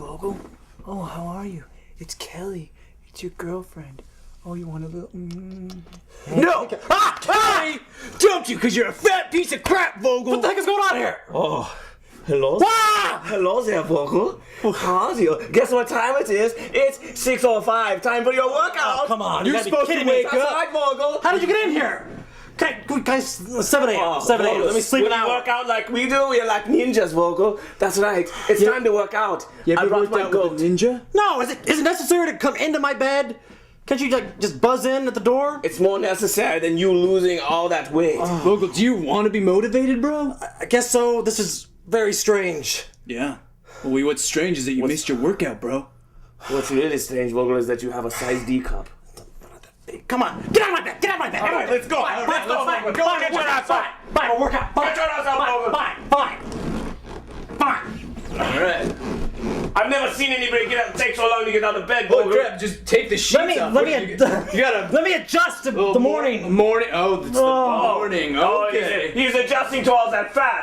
Vogel. Oh, how are you? It's Kelly. It's your girlfriend. Oh, you want a little... No! Kelly! Dumped you because you're a fat piece of crap, Vogel! What the heck is going on here? Oh, hello? Ah! Hello there, Vogel. How's you? Guess what time it is? It's 6:05. Time for your workout. Oh, come on. You're gotta be supposed to kidding me. wake That's up. right, Vogel. How did you get in here? Guys, 7 a.m. 7 a.m. Let me sleep an When you hour. work out like we do, we're like ninjas, Vogel. That's right. It's time to work out. You I ever brought worked my out goat. with a ninja? No, is it necessary to come into my bed? Can't you just buzz in at the door? It's more necessary than you losing all that weight. Vogel, do you want to be motivated, bro? I guess so. This is very strange. Yeah. Well, what's strange is that you missed your workout, bro. What's really strange, Vogel, is that you have a size D cup. Come on, get out of my bed. Get out of my bed. All right, let's go. Fine, All right, let's go. let's Fine, go. fine, Get your fine, ass up. fine, we'll work out. Fine, Get your ass up, Vogel. fine. All right. I've never seen anybody take so long to get out of bed, Oh, Vogel. crap, just take the sheets off. Let me You gotta... let me adjust to the morning. Morning. Oh, it's the morning. Oh, Okay. he's adjusting to all that fat.